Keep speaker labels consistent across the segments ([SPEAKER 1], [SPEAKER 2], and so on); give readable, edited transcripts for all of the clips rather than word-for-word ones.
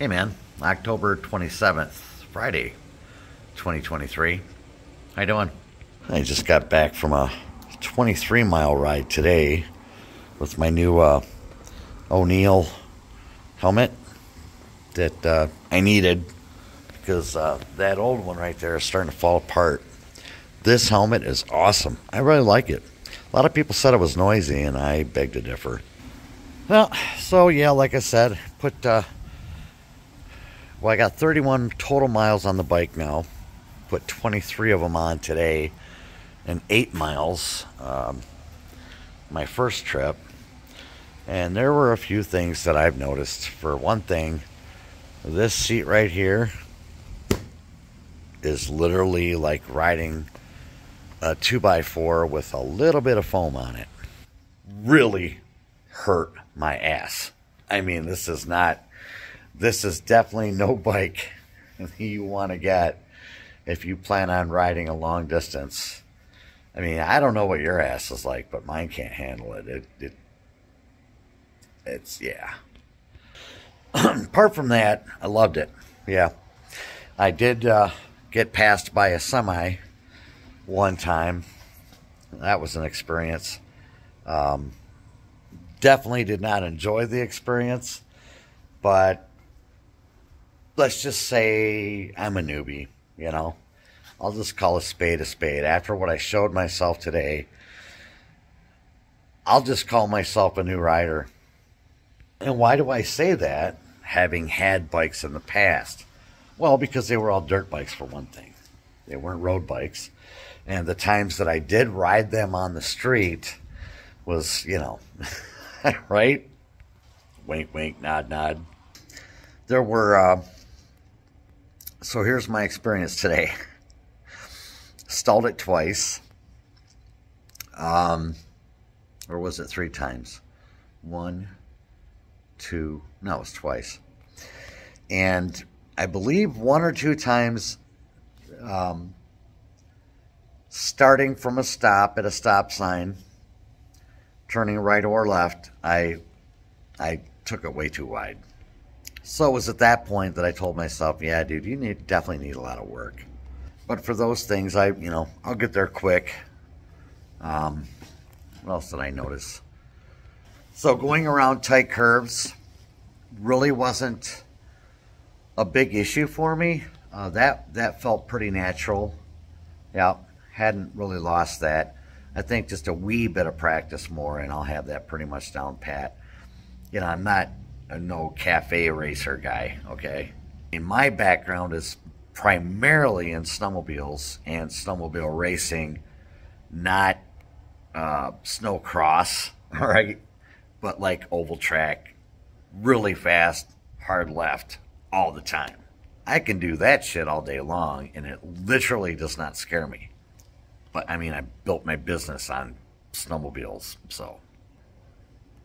[SPEAKER 1] Hey man, October 27th, Friday, 2023. How you doing? I just got back from a 23-mile ride today with my new O'Neill helmet that I needed because that old one right there is starting to fall apart. This helmet is awesome. I really like it. A lot of people said it was noisy, and I beg to differ. Well, so yeah, like I said, I got 31 total miles on the bike now. Put 23 of them on today, and 8 miles my first trip. And there were a few things that I've noticed. For one thing, this seat right here is literally like riding a 2x4 with a little bit of foam on it. Really hurt my ass. I mean, this is definitely no bike you want to get if you plan on riding a long distance. I mean, I don't know what your ass is like, but mine can't handle it. It's yeah. Apart from that, I loved it. Yeah. I did get passed by a semi one time. That was an experience. Definitely did not enjoy the experience, but let's just say I'm a newbie, you know. I'll just call a spade a spade. After what I showed myself today, I'll just call myself a new rider. And why do I say that, having had bikes in the past? Well, because they were all dirt bikes, for one thing. They weren't road bikes. And the times that I did ride them on the street was, you know, right? Wink, wink, nod, nod. There were, so here's my experience today. Stalled it twice. Or was it 3 times? 1, 2, no, it was twice. And I believe 1 or 2 times, starting from a stop at a stop sign, turning right or left, I took it way too wide. So it was at that point that I told myself, yeah, dude, you definitely need a lot of work. But for those things, I'll get there quick. What else did I notice? So going around tight curves really wasn't a big issue for me. That felt pretty natural. Yeah, hadn't really lost that. I think just a wee bit of practice more, and I'll have that pretty much down pat. You know, I'm not a no cafe racer guy, okay? And my background is primarily in snowmobiles and snowmobile racing, not snow cross, all right? But like oval track, really fast, hard left, all the time. I can do that shit all day long, and it literally does not scare me. But, I mean, I built my business on snowmobiles, so.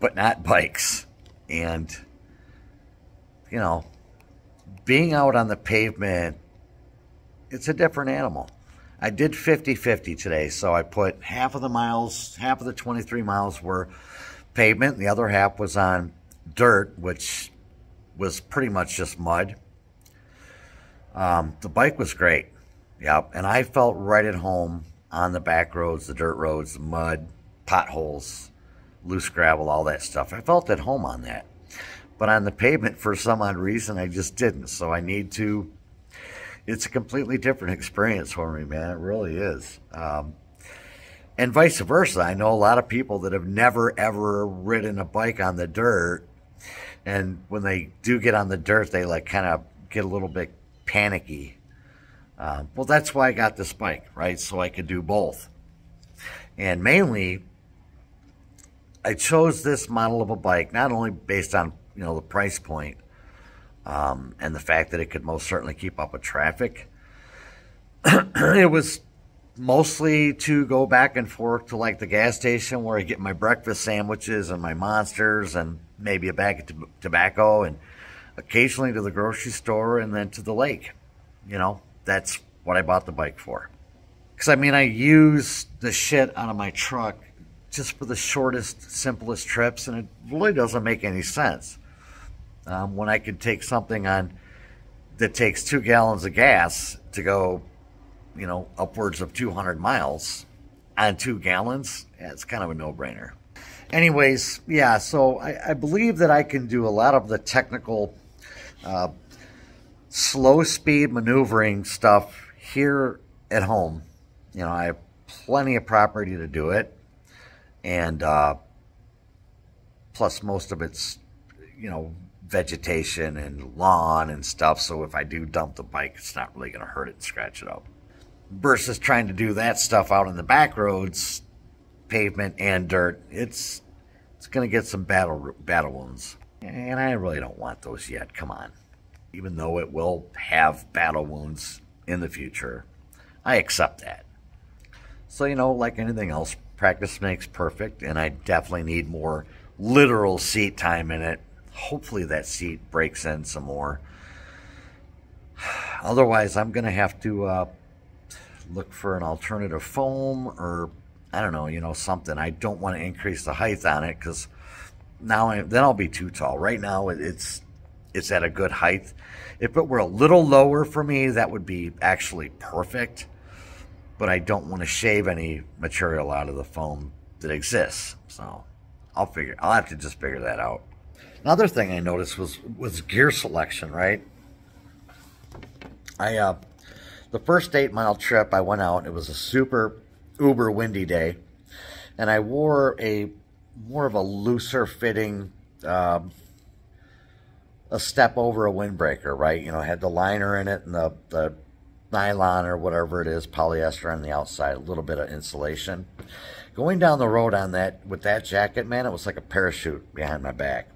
[SPEAKER 1] But not bikes. And, you know, being out on the pavement, it's a different animal. I did 50-50 today, so I put half of the 23 miles were pavement, and the other half was on dirt, which was pretty much just mud. The bike was great. Yep, and I felt right at home on the back roads, the dirt roads, the mud, potholes, loose gravel, all that stuff. I felt at home on that. But on the pavement, for some odd reason, I just didn't. So I need to, it's a completely different experience for me, man. It really is. And vice versa. I know a lot of people that have never, ever ridden a bike on the dirt. And when they do get on the dirt, they like kind of get a little bit panicky. Well, that's why I got this bike, right? So I could do both. And mainly, I chose this model of a bike, not only based on, you know, the price point, and the fact that it could most certainly keep up with traffic. It was mostly to go back and forth to like the gas station where I get my breakfast sandwiches and my Monsters and maybe a bag of tobacco, and occasionally to the grocery store and then to the lake. You know, that's what I bought the bike for. Because, I mean, I use the shit out of my truck just for the shortest, simplest trips, and it really doesn't make any sense. when I could take something on that takes 2 gallons of gas to go, you know, upwards of 200 miles on 2 gallons. Yeah, it's kind of a no-brainer. Anyways, yeah, so I believe that I can do a lot of the technical slow speed maneuvering stuff here at home. You know, I have plenty of property to do it, and plus most of it's, you know, vegetation and lawn and stuff, so if I do dump the bike, it's not really going to hurt it and scratch it up. Versus trying to do that stuff out in the back roads, pavement and dirt, it's going to get some battle wounds. And I really don't want those yet, come on. Even though it will have battle wounds in the future, I accept that. So, you know, like anything else, practice makes perfect, and I definitely need more literal seat time in it. Hopefully that seat breaks in some more. Otherwise, I'm going to have to look for an alternative foam, or I don't know, you know, something. I don't want to increase the height on it, because then I'll be too tall. Right now, it's at a good height. If it were a little lower for me, that would be actually perfect. But I don't want to shave any material out of the foam that exists. So I'll have to just figure that out. Another thing I noticed was gear selection, right? The first 8-mile trip I went out, it was a super uber windy day, and I wore more of a looser fitting, a step over a windbreaker, right? You know, it had the liner in it and the nylon or whatever it is, polyester on the outside, a little bit of insulation. Going down the road on that with that jacket, man, it was like a parachute behind my back.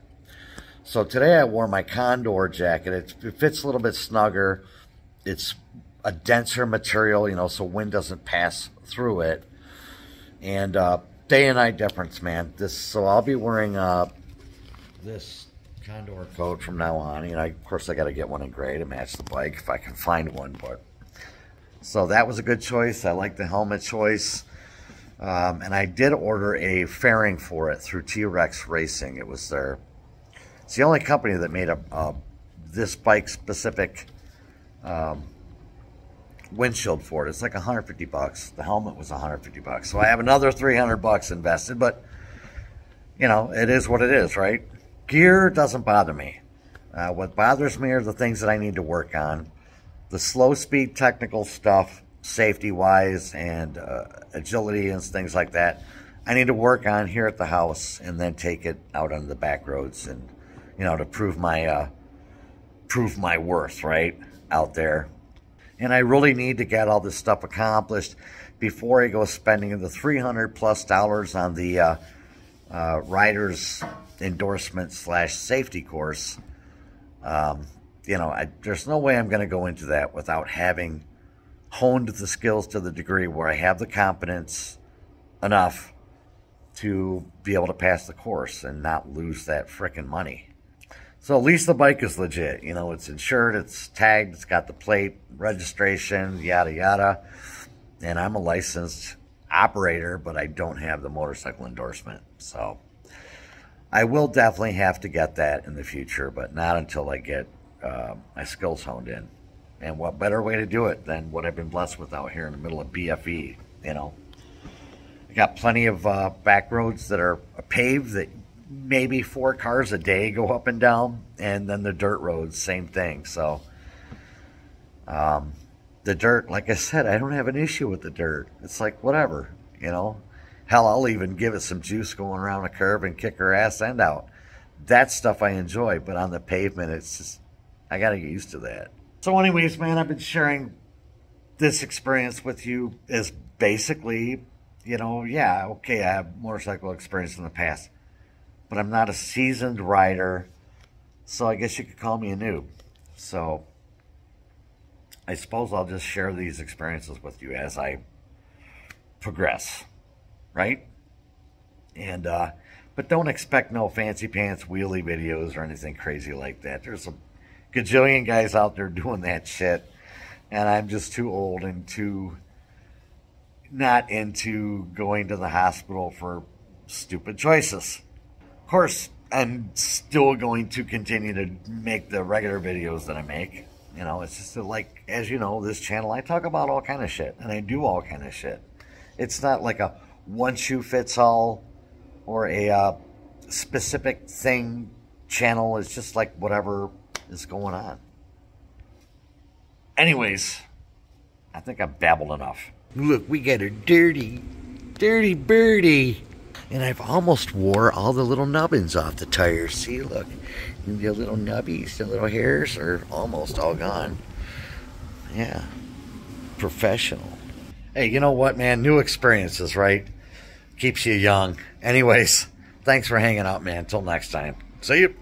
[SPEAKER 1] So today I wore my Condor jacket. It fits a little bit snugger. It's a denser material, you know, so wind doesn't pass through it. And day and night difference, man. So I'll be wearing this Condor coat from now on. You know, of course I got to get one in gray to match the bike if I can find one. But so that was a good choice. I like the helmet choice. And I did order a fairing for it through T-Rex Racing. It was it's the only company that made this bike specific windshield for it. It's like $150. The helmet was $150. So I have another $300 invested, but you know, it is what it is, right? Gear doesn't bother me. What bothers me are the things that I need to work on. The slow speed technical stuff, safety wise and agility and things like that, I need to work on here at the house, and then take it out on the back roads, and you know, to prove my worth, right, out there. And I really need to get all this stuff accomplished before I go spending the $300+ on the rider's endorsement / safety course. You know, there's no way I'm going to go into that without having honed the skills to the degree where I have the competence enough to be able to pass the course and not lose that frickin' money. So at least the bike is legit. You know, it's insured, it's tagged, it's got the plate, registration, yada, yada. And I'm a licensed operator, but I don't have the motorcycle endorsement. So I will definitely have to get that in the future, but not until I get my skills honed in. And what better way to do it than what I've been blessed with out here in the middle of BFE, you know. I got plenty of back roads that are paved that maybe 4 cars a day go up and down, and then the dirt roads, same thing. So the dirt, like I said, I don't have an issue with the dirt. It's like whatever, you know. Hell, I'll even give it some juice going around a curve and kick her ass end out. That stuff I enjoy, but on the pavement, it's just, I got to get used to that. So anyways, man, I've been sharing this experience with you as basically, you know, yeah, okay, I have motorcycle experience in the past, but I'm not a seasoned rider, so I guess you could call me a noob. So I suppose I'll just share these experiences with you as I progress, right? And but don't expect no fancy pants wheelie videos or anything crazy like that. There's a gajillion guys out there doing that shit, and I'm just too old and too not into going to the hospital for stupid choices. Of course, I'm still going to continue to make the regular videos that I make. You know, it's just like, as you know, this channel, I talk about all kind of shit, and I do all kind of shit. It's not like a one-shoe-fits-all or a specific thing channel. It's just like whatever is going on. Anyways, I think I've babbled enough. Look, we got a dirty birdie. And I've almost wore all the little nubbins off the tires. See, look. The little nubbies, the little hairs are almost all gone. Yeah. Professional. Hey, you know what, man? New experiences, right? Keeps you young. Anyways, thanks for hanging out, man. Until next time. See you.